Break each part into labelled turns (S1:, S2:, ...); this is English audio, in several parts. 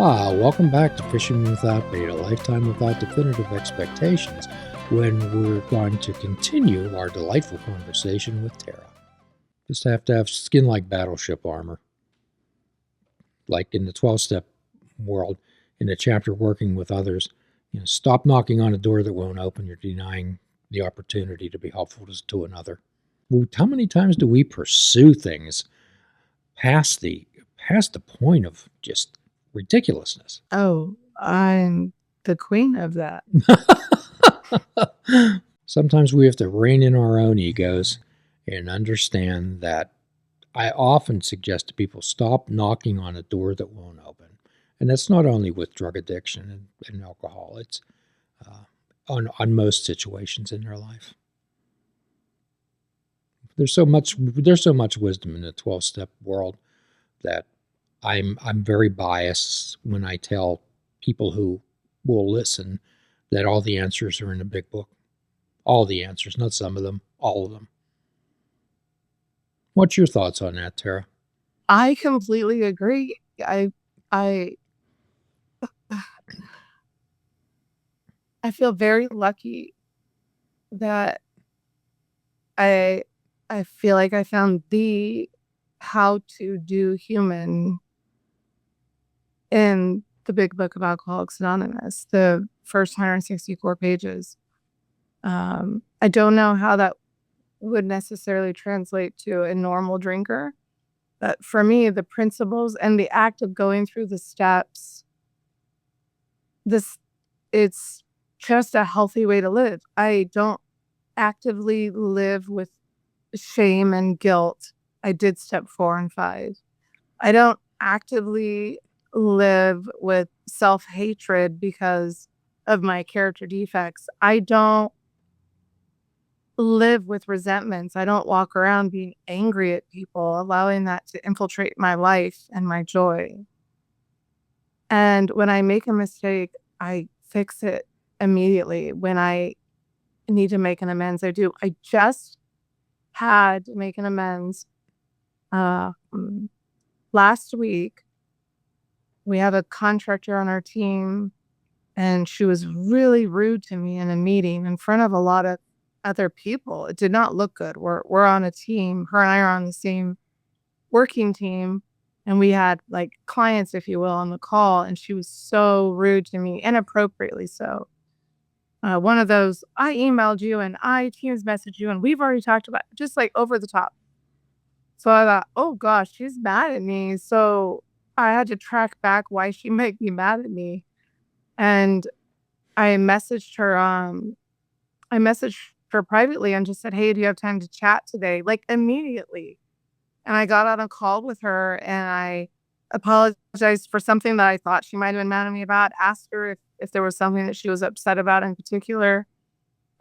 S1: Welcome back to Fishing Without Bait, a lifetime without definitive expectations, when we're going to continue our delightful conversation with Tara. Just have to have skin like battleship armor. Like in the 12-step world, in the chapter Working with Others, stop knocking on a door that won't open. You're denying the opportunity to be helpful to another. How many times do we pursue things past the point of just ridiculousness?
S2: Oh, I'm the queen of that.
S1: Sometimes we have to rein in our own egos and understand that I often suggest to people stop knocking on a door that won't open. And that's not only with drug addiction and alcohol, it's on most situations in their life. There's so much wisdom in the 12-step world that I'm very biased when I tell people who will listen that all the answers are in the big book. All the answers, not some of them, all of them. What's your thoughts on that, Tara?
S2: I completely agree. I feel very lucky that I feel like I found the how to do human in the big book of Alcoholics Anonymous, the first 164 pages. I don't know how that would necessarily translate to a normal drinker, but for me, the principles and the act of going through the steps, it's just a healthy way to live. I don't actively live with shame and guilt. I did step 4 and 5. I don't actively live with self-hatred because of my character defects. I don't live with resentments. I don't walk around being angry at people, allowing that to infiltrate my life and my joy. And when I make a mistake, I fix it immediately. When I need to make an amends, I do. I just had to make an amends last week. We have a contractor on our team, and she was really rude to me in a meeting in front of a lot of other people. It did not look good. We're on a team. Her and I are on the same working team, and we had like clients, if you will, on the call, and she was so rude to me, inappropriately so. One of those, I emailed you and I Teams messaged you and we've already talked about it, just like over the top. So I thought, oh gosh, she's mad at me. So I had to track back why she might be mad at me. And I messaged her, I messaged her privately and just said, hey, do you have time to chat today? Like immediately. And I got on a call with her and I apologized for something that I thought she might have been mad at me about, asked her if there was something that she was upset about in particular,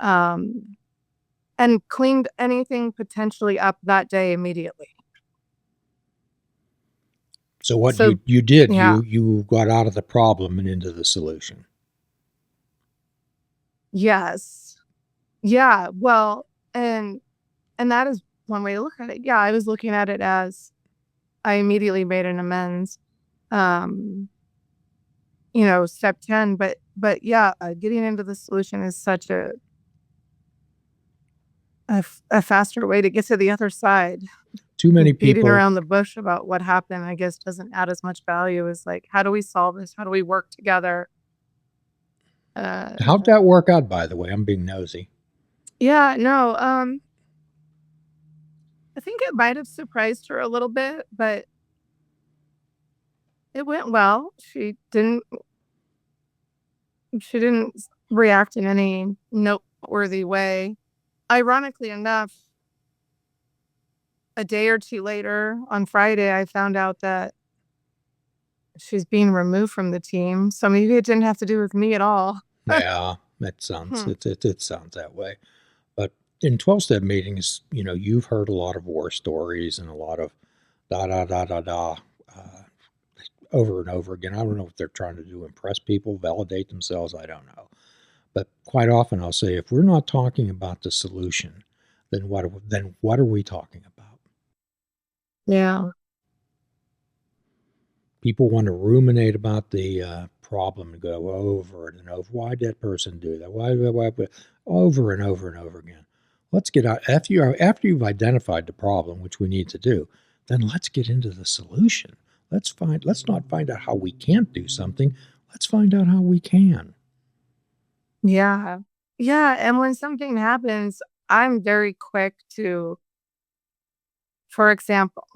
S2: and cleaned anything potentially up that day immediately.
S1: So what you did,
S2: yeah.
S1: you got out of the problem and into the solution.
S2: Yes. Yeah. Well, and that is one way to look at it. Yeah, I was looking at it as I immediately made an amends. Step 10, but yeah, getting into the solution is such a faster way to get to the other side.
S1: Too many
S2: beating
S1: people
S2: around the bush about what happened, I guess, doesn't add as much value as like, how do we solve this? How do we work together?
S1: How'd that work out, by the way? I'm being nosy.
S2: Yeah, no, I think it might have surprised her a little bit, but it went well. She didn't react in any noteworthy way. Ironically enough, a day or two later on Friday, I found out that she's being removed from the team. So maybe it didn't have to do with me at all.
S1: Yeah, it sounds it sounds that way. But in 12-step meetings, you've heard a lot of war stories and a lot of da da da da da over and over again. I don't know what they're trying to do, impress people, validate themselves. I don't know. But quite often I'll say, if we're not talking about the solution, then what are we talking about?
S2: Yeah.
S1: People want to ruminate about the problem and go over it and over. Why did that person do that? Why over and over and over again? Let's get out after you've identified the problem, which we need to do. Then let's get into the solution. Let's not find out how we can't do something. Let's find out how we can.
S2: Yeah. Yeah, and when something happens, I'm very quick to, for example,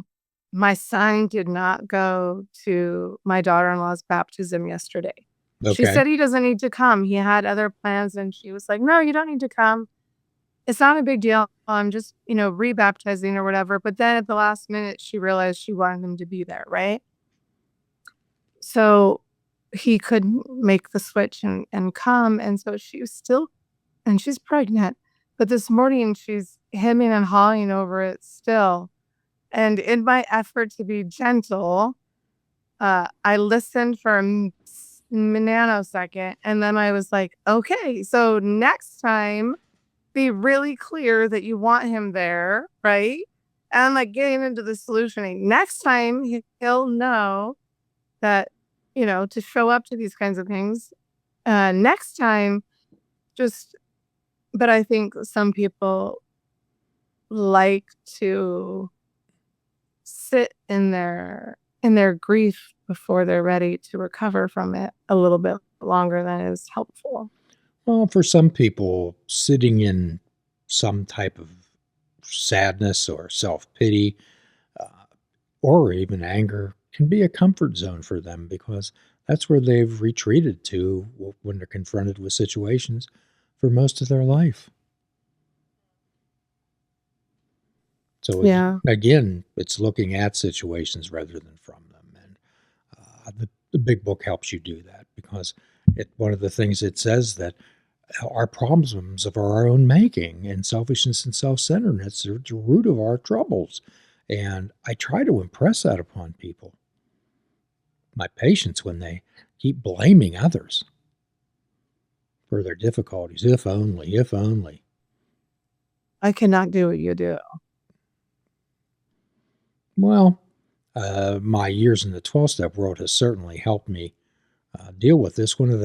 S2: my son did not go to my daughter-in-law's baptism yesterday. She
S1: Okay.
S2: said he doesn't need to come. He had other plans, and she was like, "No, you don't need to come. It's not a big deal. I'm just, rebaptizing or whatever." But then at the last minute, she realized she wanted him to be there, right? So he couldn't make the switch and come. And so she was still, and she's pregnant. But this morning, she's hemming and hawing over it still. And in my effort to be gentle, I listened for a nanosecond, and then I was like, "Okay, so next time, be really clear that you want him there, right?" And like getting into the solutioning. Next time, he'll know that to show up to these kinds of things. Next time, just. But I think some people like to sit in their grief before they're ready to recover from it a little bit longer than is helpful.
S1: Well, for some people, sitting in some type of sadness or self pity or even anger can be a comfort zone for them because that's where they've retreated to when they're confronted with situations for most of their life. So,
S2: Yeah.
S1: again, it's looking at situations rather than from them. And the big book helps you do that because one of the things it says that our problems of our own making and selfishness and self-centeredness are the root of our troubles. And I try to impress that upon people, my patients, when they keep blaming others for their difficulties. If only, if only.
S2: I cannot do what you do.
S1: Well, my years in the 12-step world has certainly helped me deal with this. One of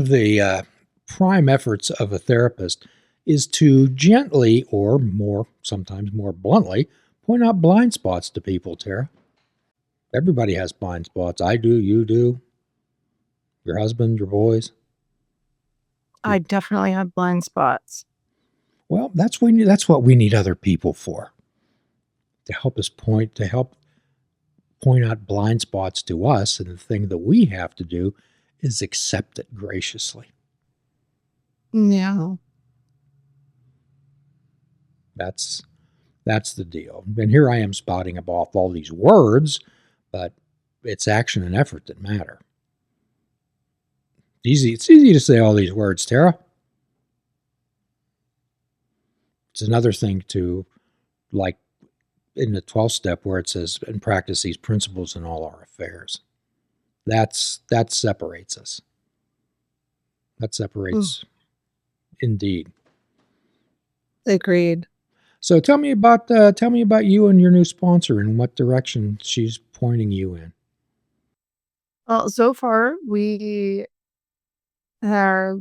S1: the prime efforts of a therapist is to gently, or more sometimes more bluntly, point out blind spots to people. Tara, everybody has blind spots. I do. You do. Your husband, your boys.
S2: I definitely have blind spots.
S1: Well, that's what we need other people for, to help us point out blind spots to us, and the thing that we have to do is accept it graciously.
S2: Yeah.
S1: That's that's the deal. And here I am spouting off all these words, but it's action and effort that matter. It's easy to say all these words, Tara. It's another thing to, like in the 12th step where it says, and practice these principles in all our affairs. That separates us. That
S2: Mm,
S1: separates indeed.
S2: agreed.
S1: So tell me about you and your new sponsor and what direction she's pointing you in.
S2: Well, so far are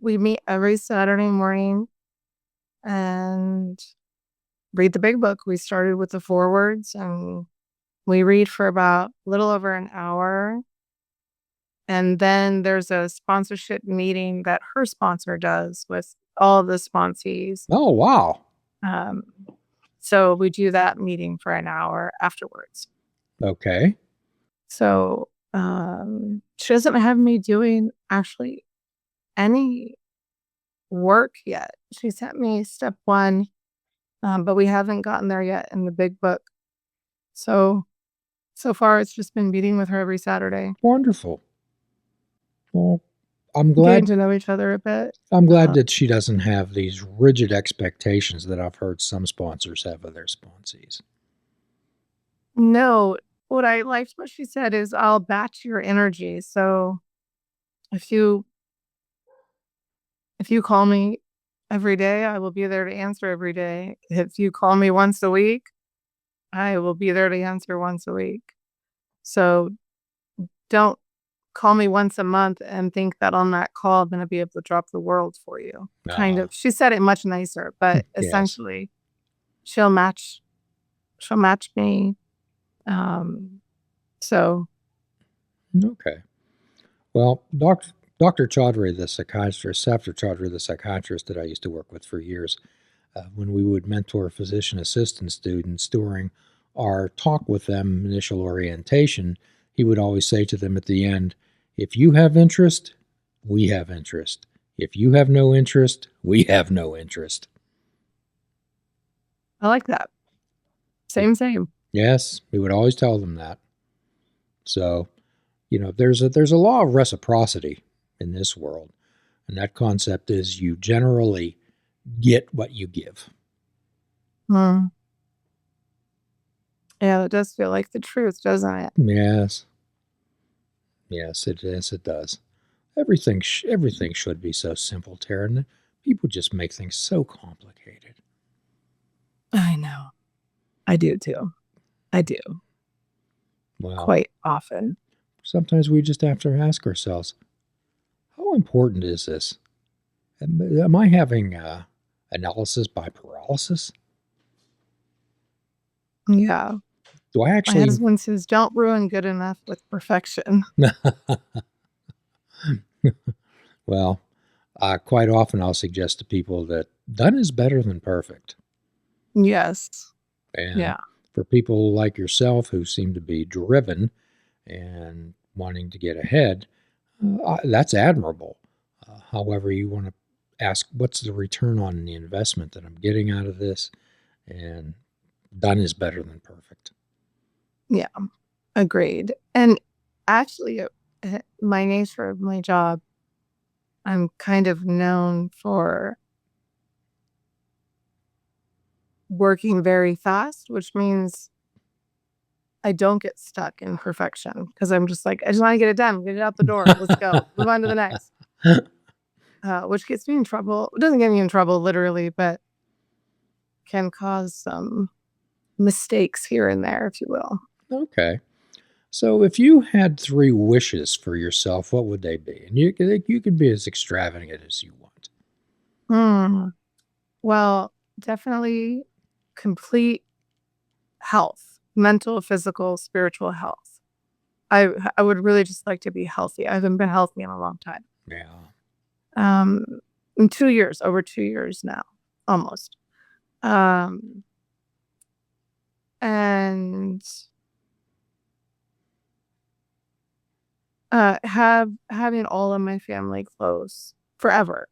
S2: we meet every Saturday morning and read the big book. We started with the forewords, and we read for about a little over an hour. And then there's a sponsorship meeting that her sponsor does with all the sponsees.
S1: Oh wow.
S2: Um, so we do that meeting for an hour afterwards.
S1: Okay.
S2: So she doesn't have me doing actually any work yet. She sent me step one, but we haven't gotten there yet in the big book. So far, it's just been meeting with her every Saturday,
S1: Wonderful. Well, I'm
S2: getting
S1: glad
S2: to know each other a bit.
S1: I'm glad
S2: Uh,
S1: that she doesn't have these rigid expectations that I've heard some sponsors have of their sponsees.
S2: no, what I liked what she said is I'll batch your energy. So if you if you call me every day, I will be there to answer every day. If you call me once a week, I will be there to answer once a week. So don't call me once a month and think that on that call I'm going to be able to drop the world for you. Kind
S1: Uh,
S2: of. She said it much nicer, but
S1: yes.
S2: essentially she'll match she'll match me. Um so
S1: Okay. Well, Dr. Chaudhry, the psychiatrist, Dr. Chaudhry, the psychiatrist that I used to work with for years, when we would mentor physician assistant students during our talk with them, initial orientation, he would always say to them at the end, if you have interest, we have interest. If you have no interest, we have no interest.
S2: I like that. Same.
S1: Yes, we would always tell them that. So, there's a law of reciprocity in this world, and that concept is you generally get what you give.
S2: Hmm. Yeah, it does feel like the truth, doesn't it?
S1: Yes, yes, it does. Everything should be so simple, Tara. And people just make things so complicated.
S2: I know. I do too. I do
S1: Well,
S2: quite often.
S1: sometimes we just have to ask ourselves, how important is this? Am I having analysis by paralysis?
S2: Yeah.
S1: Do I
S2: My
S1: actually?
S2: husband says, don't ruin good enough with perfection.
S1: Well, quite often I'll suggest to people that done is better than perfect.
S2: Yes.
S1: And
S2: Yeah.
S1: for people like yourself who seem to be driven and wanting to get ahead, that's admirable. However, you want to ask, what's the return on the investment that I'm getting out of this? And done is better than perfect.
S2: Yeah. Agreed. And actually, my nature of my job, I'm kind of known for working very fast, which means I don't get stuck in perfection because I'm just like, I just want to get it done, get it out the door. Let's go. Move on to the next. Which gets me in trouble. It doesn't get me in trouble literally, but can cause some mistakes here and there, if you will.
S1: Okay. So, if you had three wishes for yourself, what would they be? And you could be as extravagant as you want.
S2: Hmm. Well, definitely complete health, mental, physical, spiritual health. I would really just like to be healthy. I haven't been healthy in a long time.
S1: Yeah.
S2: Um, in 2 years, over 2 years now, almost. Um, and having all of my family close forever.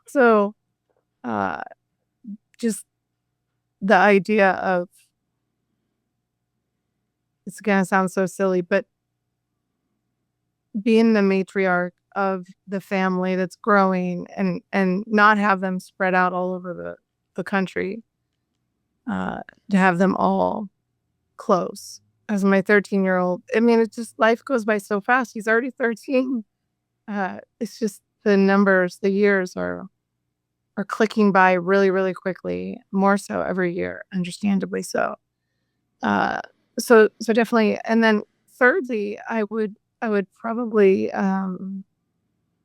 S2: So, uh, just the idea of it's gonna sound so silly, but being the matriarch of the family that's growing and not have them spread out all over the country, uh, to have them all close. As my 13-year-old, I mean, it's just life goes by so fast. He's already 13. It's just the numbers, the years are clicking by really, really quickly, more so every year, understandably so. Uh, so definitely. And then thirdly, I would probably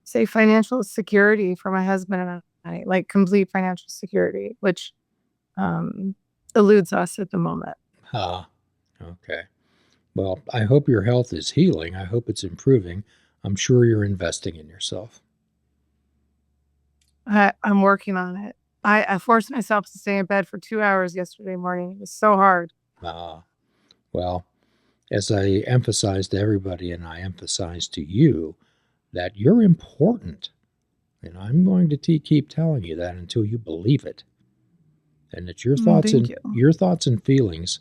S2: say financial security for my husband and I, like complete financial security, which um, eludes us at the moment.
S1: Ah, okay. Well, I hope your health is healing. I hope it's improving. I'm sure you're investing in yourself.
S2: I'm working on it. I forced myself to stay in bed for 2 hours yesterday morning. It was so hard.
S1: Ah, well, as I emphasize to everybody, and I emphasize to you, that you're important. And I'm going to keep telling you that until you believe it. And that
S2: Thank you.
S1: your thoughts and feelings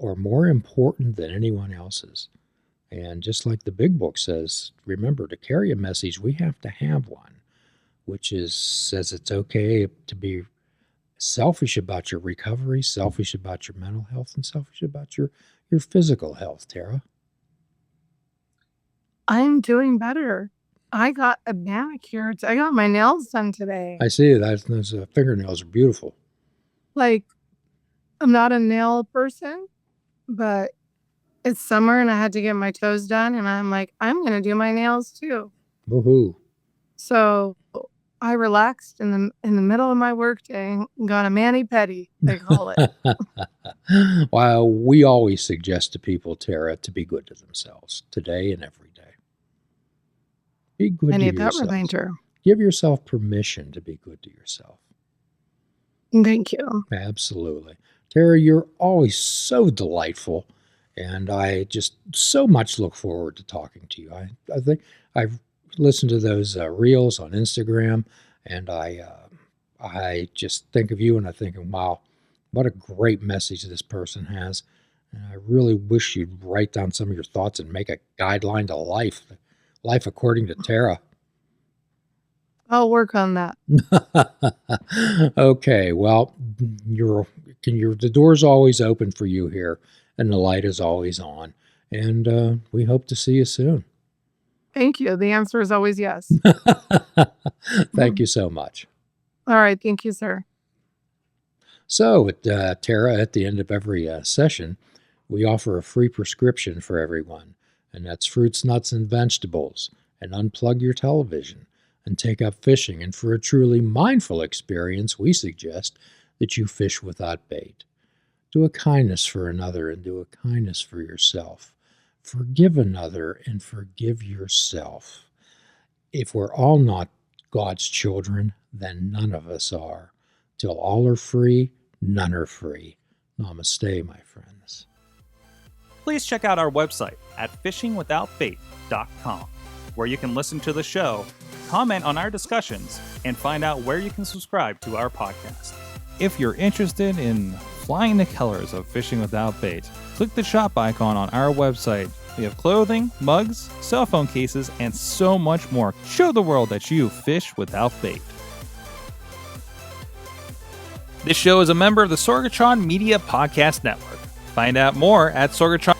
S1: are more important than anyone else's. And just like the big book says, remember to carry a message, we have to have one, which is says it's okay to be selfish about your recovery, selfish about your mental health, and selfish about your physical health, Tara.
S2: I'm doing better. I got a manicure. I got my nails done today.
S1: I see that those fingernails are beautiful.
S2: Like, I'm not a nail person, but It's summer and I had to get my toes done, and I'm like, I'm going to do my nails too.
S1: Woohoo.
S2: So I relaxed in the middle of my workday and got a mani-pedi, they call it.
S1: Well, we always suggest to people, Tara, to be good to themselves today and every day. Be good
S2: I
S1: to
S2: need that
S1: yourself.
S2: reminder.
S1: Give yourself permission to be good to yourself.
S2: Thank you.
S1: Absolutely. Tara, you're always so delightful, and I just so much look forward to talking to you. I think I've listened to those reels on Instagram, and I just think of you and I think, wow, what a great message this person has. And I really wish you'd write down some of your thoughts and make a guideline to life according to Tara.
S2: I'll work on that.
S1: Okay, well, the door's always open for you here, and the light is always on. And we hope to see you soon.
S2: Thank you. The answer is always yes.
S1: Thank you so much.
S2: All right. Thank you, sir.
S1: So, Tara, at the end of every session, we offer a free prescription for everyone, and that's fruits, nuts, and vegetables. And unplug your television and take up fishing. And for a truly mindful experience, we suggest that you fish without bait. Do a kindness for another and do a kindness for yourself. Forgive another and forgive yourself. If we're all not God's children, then none of us are. Till all are free, none are free. Namaste, my friends.
S3: Please check out our website at fishingwithoutbait.com, where you can listen to the show, comment on our discussions, and find out where you can subscribe to our podcast. If you're interested in flying the colors of Fishing Without Bait, click the shop icon on our website. We have clothing, mugs, cell phone cases, and so much more. Show the world that you fish without bait. This show is a member of the Sorgatron Media Podcast Network. Find out more at Sorgatron.